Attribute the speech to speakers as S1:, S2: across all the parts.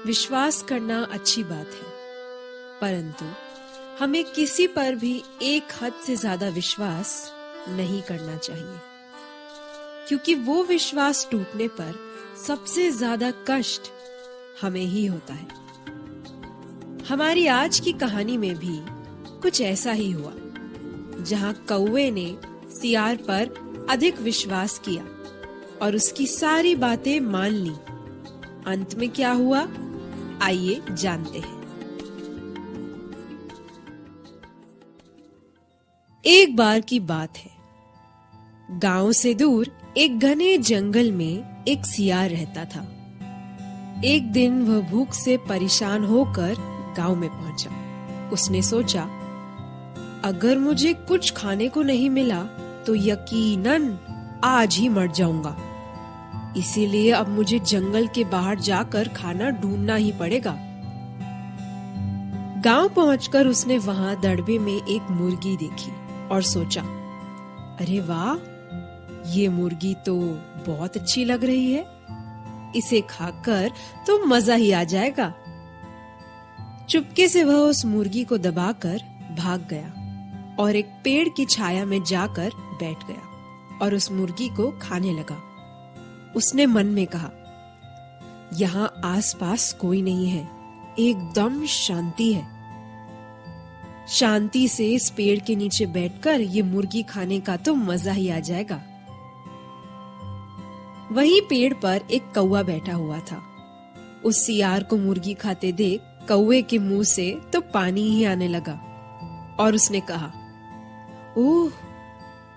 S1: विश्वास करना अच्छी बात है, परंतु हमें किसी पर भी एक हद से ज्यादा विश्वास नहीं करना चाहिए, क्योंकि वो विश्वास टूटने पर सबसे ज्यादा कष्ट हमें ही होता है। हमारी आज की कहानी में भी कुछ ऐसा ही हुआ, जहां कौवे ने सियार पर अधिक विश्वास किया और उसकी सारी बातें मान ली। अंत में क्या हुआ, आइए जानते हैं। एक बार की बात है, गांव से दूर एक घने जंगल में एक सियार रहता था। एक दिन वह भूख से परेशान होकर गांव में पहुंचा। उसने सोचा, अगर मुझे कुछ खाने को नहीं मिला तो यकीनन आज ही मर जाऊंगा। इसीलिए अब मुझे जंगल के बाहर जाकर खाना ढूंढना ही पड़ेगा। गांव पहुंचकर उसने वहां दड़बे में एक मुर्गी देखी और सोचा, अरे वाह, ये मुर्गी तो बहुत अच्छी लग रही है। इसे खाकर तो मजा ही आ जाएगा। चुपके से वह उस मुर्गी को दबाकर भाग गया और एक पेड़ की छाया में जाकर बैठ गया और उस मुर्गी को खाने लगा। उसने मन में कहा, यहाँ आसपास कोई नहीं है, एकदम शांति है। शांति से इस पेड़ के नीचे बैठकर ये मुर्गी खाने का तो मजा ही आ जाएगा। वही पेड़ पर एक कौवा बैठा हुआ था। उस सियार को मुर्गी खाते देख कौवे के मुंह से तो पानी ही आने लगा और उसने कहा, ओह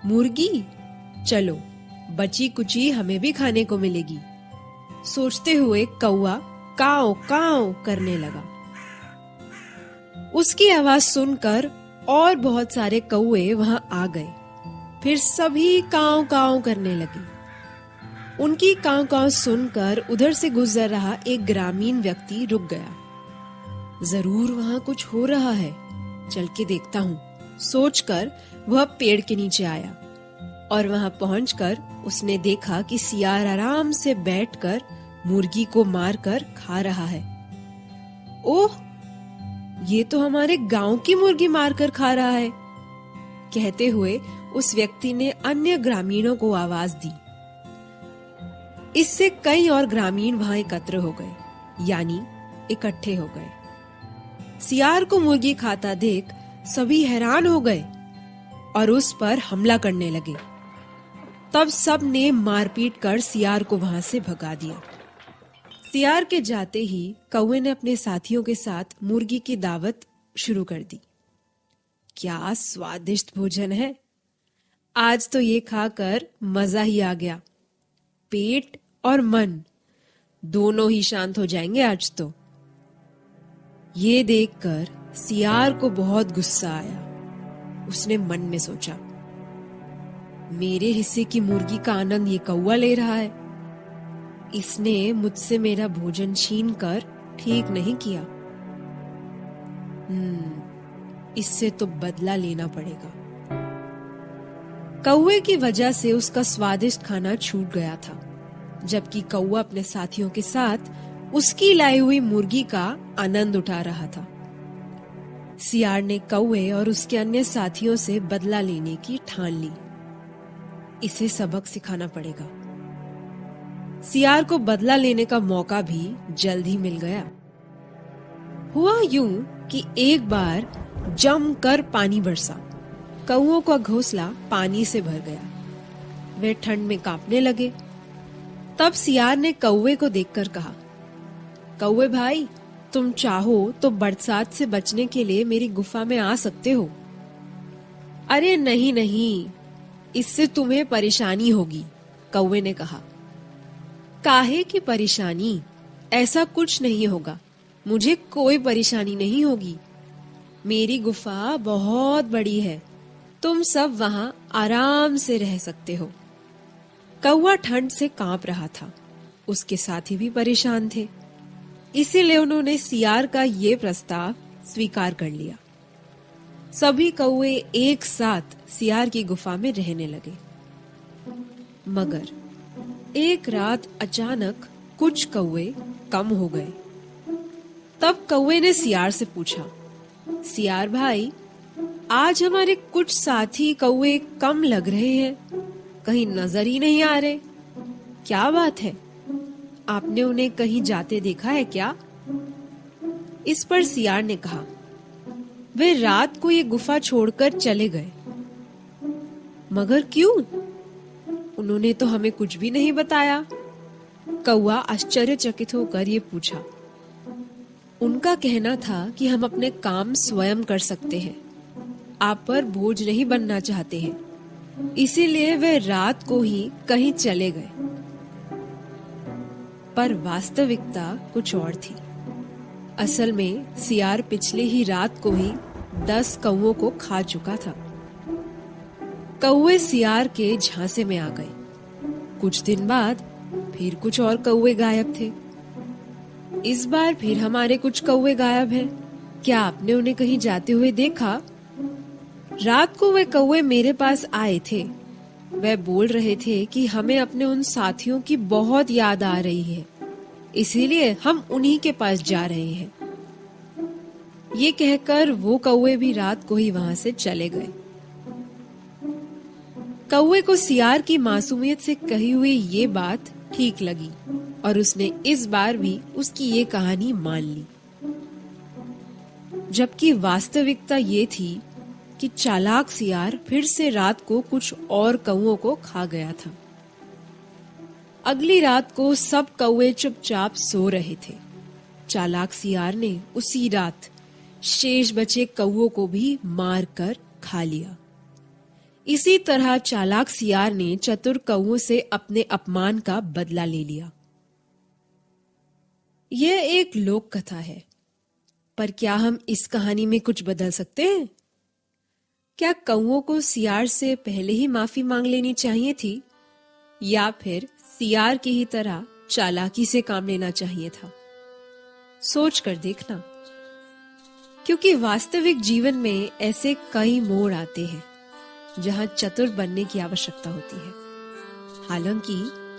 S1: मुर्गी, चलो बची कुची हमें भी खाने को मिलेगी। सोचते हुए कौवा काव काव करने लगा। उसकी आवाज सुनकर और बहुत सारे कौवे वहां आ गए। फिर सभी काव काव करने लगे। उनकी काव काव सुनकर उधर से गुजर रहा एक ग्रामीण व्यक्ति रुक गया। जरूर वहां कुछ हो रहा है, चल के देखता हूँ, सोचकर वह पेड़ के नीचे आया और वहां पहुंचकर उसने देखा कि सियार आराम से बैठकर मुर्गी को मारकर खा रहा है। ओह, ये तो हमारे गांव की मुर्गी मारकर खा रहा है, कहते हुए उस व्यक्ति ने अन्य ग्रामीणों को आवाज दी। इससे कई और ग्रामीण वहां एकत्र हो गए, यानी इकट्ठे हो गए। सियार को मुर्गी खाता देख सभी हैरान हो गए और उस पर हमला करने लगे। तब सब ने मारपीट कर सियार को वहां से भगा दिया। सियार के जाते ही कौवे ने अपने साथियों के साथ मुर्गी की दावत शुरू कर दी। क्या स्वादिष्ट भोजन है, आज तो ये खाकर मजा ही आ गया। पेट और मन दोनों ही शांत हो जाएंगे आज तो। ये देखकर सियार को बहुत गुस्सा आया। उसने मन में सोचा, मेरे हिस्से की मुर्गी का आनंद ये कौवा ले रहा है। इसने मुझसे मेरा भोजन छीनकर ठीक नहीं किया। इससे तो बदला लेना पड़ेगा। कौवे की वजह से उसका स्वादिष्ट खाना छूट गया था, जबकि कौवा अपने साथियों के साथ उसकी लाई हुई मुर्गी का आनंद उठा रहा था। सियार ने कौवे और उसके अन्य साथियों से बदला लेने की ठान ली। इसे सबक सिखाना पड़ेगा। सियार को बदला लेने का मौका भी जल्द ही मिल गया। हुआ यूं कि एक बार जमकर पानी बरसा। कौओं का घोंसला पानी से भर गया। वे ठंड में कांपने लगे। तब सियार ने कौवे को देखकर कहा, कौवे भाई, तुम चाहो तो बरसात से बचने के लिए मेरी गुफा में आ सकते हो। अरे नहीं नहीं, इससे तुम्हें परेशानी होगी, कौवे ने कहा। काहे की परेशानी? ऐसा कुछ नहीं होगा, मुझे कोई परेशानी नहीं होगी। मेरी गुफा बहुत बड़ी है, तुम सब वहां आराम से रह सकते हो। कौवा ठंड से कांप रहा था। उसके साथी भी परेशान थे, इसीलिए उन्होंने सियार का ये प्रस्ताव स्वीकार कर लिया। सभी कौवे एक साथ सियार की गुफा में रहने लगे। मगर एक रात अचानक कुछ कौवे कम हो गए तब कौवे ने सियार से पूछा, सियार भाई, आज हमारे कुछ साथी कौवे कम लग रहे हैं, कहीं नजर ही नहीं आ रहे। क्या बात है? आपने उन्हें कहीं जाते देखा है क्या? इस पर सियार ने कहा, वे रात को ये गुफा छोड़कर चले गए। मगर क्यों? उन्होंने तो हमें कुछ भी नहीं बताया। कौवा आश्चर्यचकित होकर ये पूछा। उनका कहना था कि हम अपने काम स्वयं कर सकते हैं, आप पर बोझ नहीं बनना चाहते हैं, इसीलिए वे रात को ही कहीं चले गए। पर वास्तविकता कुछ और थी। असल में सियार पिछले ही रात को ही 10 कौवों को खा चुका था। कौवे सियार के झांसे में आ गए। कुछ दिन बाद फिर कुछ और कौवे गायब थे। इस बार फिर हमारे कुछ कौवे गायब हैं। क्या आपने उन्हें कहीं जाते हुए देखा? रात को वे कौवे मेरे पास आए थे। वे बोल रहे थे कि हमें अपने उन साथियों की बहुत याद आ रही है, इसीलिए हम उन्हीं के पास जा रहे हैं। ये कहकर वो कौवे भी रात को ही वहां से चले गए। कौवे को सियार की मासूमियत से कही हुई ये बात ठीक लगी और उसने इस बार भी उसकी ये कहानी मान ली। जबकि वास्तविकता ये थी कि चालाक सियार फिर से रात को कुछ और कौवों को खा गया था। अगली रात को सब कौवे चुपचाप सो रहे थे। चालाक सियार ने उसी रात शेष बचे कौवों को भी मार कर खा लिया। इसी तरह चालाक सियार ने चतुर कौवों से अपने अपमान का बदला ले लिया। यह एक लोक कथा है, पर क्या हम इस कहानी में कुछ बदल सकते हैं? क्या कौवों को सियार से पहले ही माफी मांग लेनी चाहिए थी, या फिर सियार की ही तरह चालाकी से काम लेना चाहिए था? सोच कर देखना, क्योंकि वास्तविक जीवन में ऐसे कई मोड़ आते हैं जहां चतुर बनने की आवश्यकता होती है। हालांकि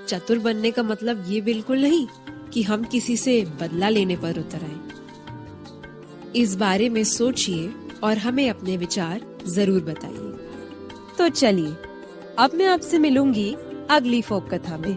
S1: चतुर बनने का मतलब ये बिल्कुल नहीं कि हम किसी से बदला लेने पर उतर आए। इस बारे में सोचिए और हमें अपने विचार जरूर बताइए।
S2: तो चलिए, अब मैं आपसे मिलूंगी अगली फोक कथा में।